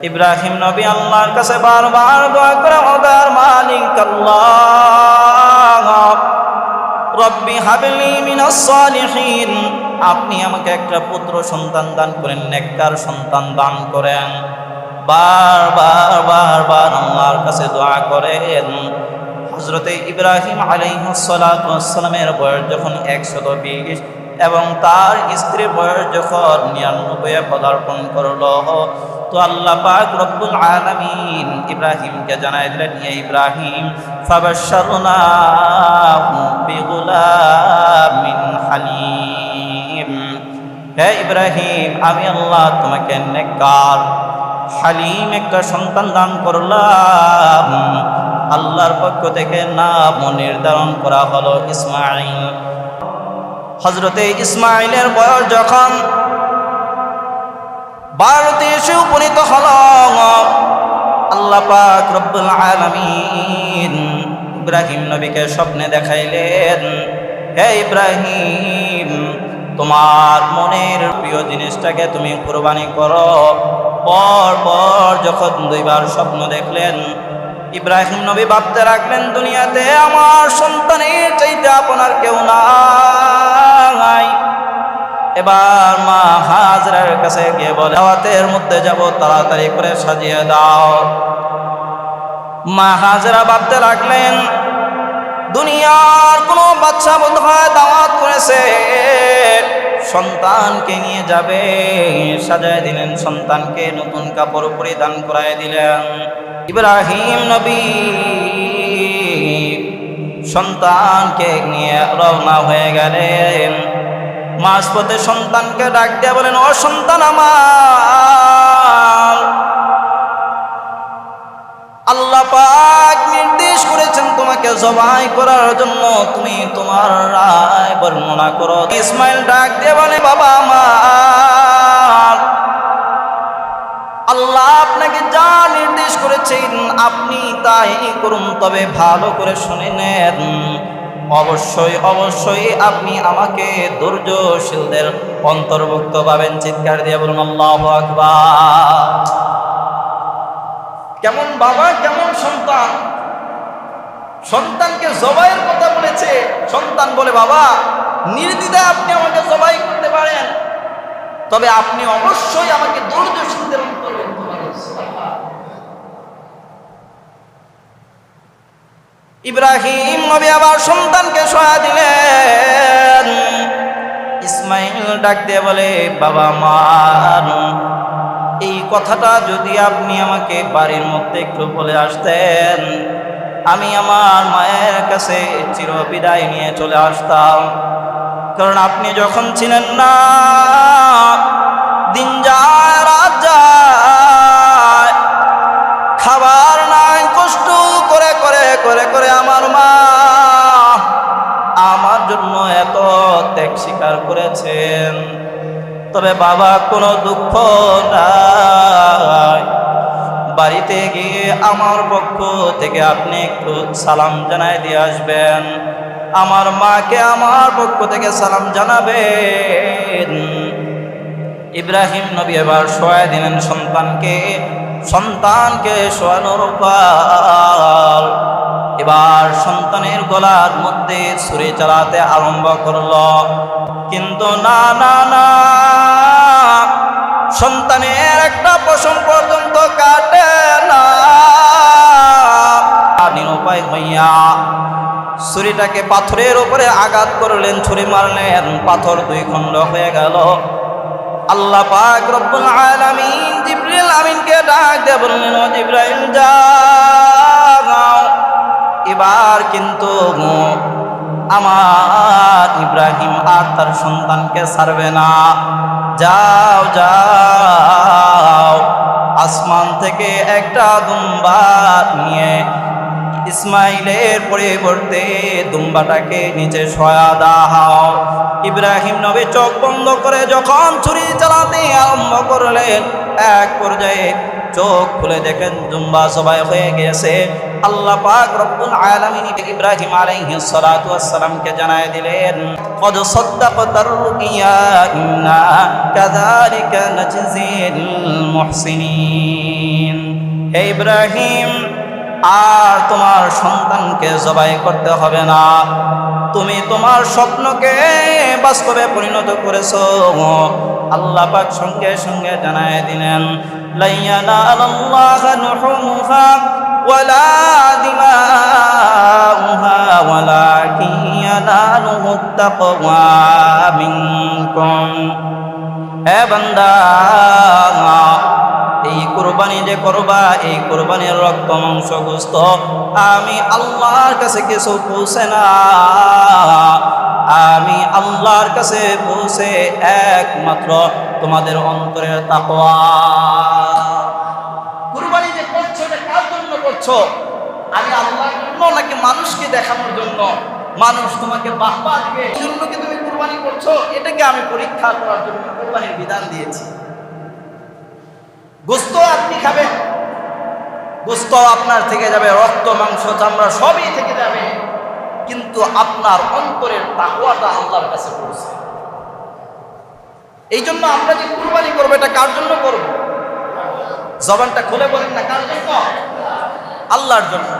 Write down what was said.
ইব্রাহিম নবী আল্লাহর কাছে বারবার দোয়া করে, ওদার মালিক আল্লাহ, রব্বি হাবলি মিনাস সালিহিন, আপনি আমাকে একটা পুত্র সন্তান দান করেন, নেককার সন্তান দান করেন। বারবার আল্লাহর কাছে দোয়া করেন। হযরতে ইব্রাহিম আলাইহিস সালাতু ওয়াস সালামের বয়স যখন 120 এবং তার স্ত্রীর বয়স যখন 99 পদার্পণ করল, তো আল্লাহ পাক রব্বুল আলামিন ইব্রাহিমকে জানাই দিলেন, ইয়া ইব্রাহিম ফাবাশশারনাহু বিগুলামিন হালিম, হে ইব্রাহিম আমি আল্লাহ তোমাকে নেককার হালিম একটা সন্তান দান করলাম। আল্লাহর পক্ষ থেকে নাম নির্ধারণ করা হলো ইসমাঈল। হযরতে ইসমাঈলের বয়স যখন 12তে এসে উপনীত হল, আল্লাহ পাক রব্বুল আলামিন ইব্রাহিম নবীকে স্বপ্নে দেখাইলেন, হে ইব্রাহিম তোমার মনের প্রিয় জিনিসটাকে তুমি কুরবানি করো। পর যখন 2বার স্বপ্ন দেখলেন, ইব্রাহিম নবী ভাবতে রাখলেন, দুনিয়াতে আমার সন্তানের চাইতে আপনার কেউ নাই। এবার মা হাজরার কাছে গিয়ে বলে, দাওয়াতের মধ্যে যাব, তাড়াতাড়ি করে সাজিয়ে দাও। মা হাজরা ভাবতে লাগলেন, দুনিয়ার কোনো বাচ্চা বোধ হয় দাওয়াত করেছে, সন্তানকে নিয়ে যাবে। সাজায় দিলেন সন্তানকে, নতুন কাপড় পরিধান করায় দিলেন। ইব্রাহিম নবী সন্তানকে নিয়ে রওনা হয়ে গেলেন। মাঝপথে সন্তানকে ডাক দিয়ে বলেন, ও সন্তান আমার, আল্লাহ পাক নির্দেশ করেছেন তোমাকে জবাই করার জন্য, তুমি তোমার রায় বর্ণনা করো। ইসমাইল ডাক দিয়ে বলে, বাবা আমার, আল্লাহ আপনাকে যা নির্দেশ করেছেন আপনি তাই করুন, তবে ভালো করে শুনে নেন, অবশ্যই আপনি আমাকে ধৈর্যশীলদের অন্তর্ভুক্ত পাবেন। চিৎকার দিয়ে বলুন আল্লাহু আকবার। কেমন বাবা, কেমন সন্তান, সন্তানকে জবাইয়ের কথা বলেছে। সন্তান বলে, বাবা নির্দ্বিধায় আপনি আমাকে জবাই করতে পারেন, তবে আপনি অবশ্যই আমাকে ধৈর্যশীলদের অন্তর্ভুক্ত পাবেন। ইব্রাহিম নবী আবার সন্তানকে সহায় দিলেন। ইসমাইল ডাক দিয়ে বলে, বাবা আমার, এই কথাটা যদি আপনি আমাকে বাড়ির মধ্যে একটু বলে আসতেন, আমি আমার মায়ের কাছে চির বিদায় নিয়ে চলে আসতাম। কারণ আপনি যখন ছিলেন না, দিন যায় রাত যায়, খাবার নাই, কষ্ট করে করে করে করে আমার মা আমার জন্য এত ত্যাগ স্বীকার করেছেন। তবে বাবা কোনো দুঃখ নাই, বাড়িতে গিয়ে আমার পক্ষ থেকে আপনি একটু সালাম জানাই দিয়ে আসবেন, আমার মাকে আমার পক্ষ থেকে সালাম জানাবেন। ইব্রাহিম নবী এবার শোয়া দিলেন সন্তানকে শোয়ানোর পর এবার সন্তানের গলার মধ্যে ছুরি চালাতে আরম্ভ করল। কিন্তু না, সন্তানের একটা পশম পর্যন্ত কাটে না। নিরুপায় হইয়া ছুরিটাকে পাথরের উপরে আঘাত করলেন, ছুরি মারলেন, পাথর 2 খণ্ড হয়ে গেল। আল্লাহ পাক রব্বুল আলামিন জিবরিল আমিনকে ডাক দিয়ে বললেন, ও জিবরাইল যাও, এবার কিন্তু আমার ইব্রাহিম আর তার সন্তানকে ছাড়বে না। যাও, আসমান থেকে একটা দুম্বা নিয়ে ইসমাইলের পরিবর্তে দুম্বাটাকে নিচে শোয়া দাও। ইব্রাহিম নবী চোখ বন্ধ করে যখন ছুরি চালাতে আরম্ভ করলেন, এক পর্যায়ে চোখ খুলে দেখেন দুম্বা সবাই হয়ে গেছে। আল্লাহ পাক রব্বুল আলামিন ইব্রাহিম আলাইহিস সালাতু ওয়াস সালামকে জানায় দিলেন, কদ সাদ্দাকতার রুকিয়া ইন্না কাযালিকা নাজজিল মুহসিনিন। হে ইব্রাহিম, আর তোমার সন্তানকে জবাই করতে হবে না, তুমি তোমার স্বপ্নকে বাস্তবে পরিণত করেছো। আল্লাহ পাক সঙ্গে সঙ্গে জানায় দিলেন, লা ইয়ানালাল্লাহু লুহুমুহা ওয়ালা দিমাউহা ওয়ালাকিন ইয়ানালুহুত তাকওয়া মিনকুম। হে বান্দা, এই কুরবানি যে করবা, এই কুরবানির রক্ত মাংস গোশত আমি আল্লাহর কাছে কিছু পৌঁছে না। আমি আল্লাহর কাছে পৌঁছে একমাত্র তোমাদের অন্তরের তাকওয়া। কুরবানি যে করছো, এটা কার জন্য করছো? আমি আল্লাহর জন্য নাকি মানুষকে দেখানোর জন্য? মানুষ তোমাকে বাহবা দিবে এই জন্য কি তুমি কুরবানি করছো? এটাকে আমি পরীক্ষা করার জন্য কুরবানির বিধান দিয়েছি। গোশত আপনি খাবেন, গোশত আপনার থেকে যাবে, রক্ত মাংস চামড়া সবই থেকে যাবে, কিন্তু আপনার অন্তরের তাকওয়াটা আল্লাহর কাছে পৌঁছে। এই জন্য আমরা যে কুরবানি করবো, এটা কার জন্য করব? জবানটা খুলে বলেন না, কার জন্য? আল্লাহর জন্য।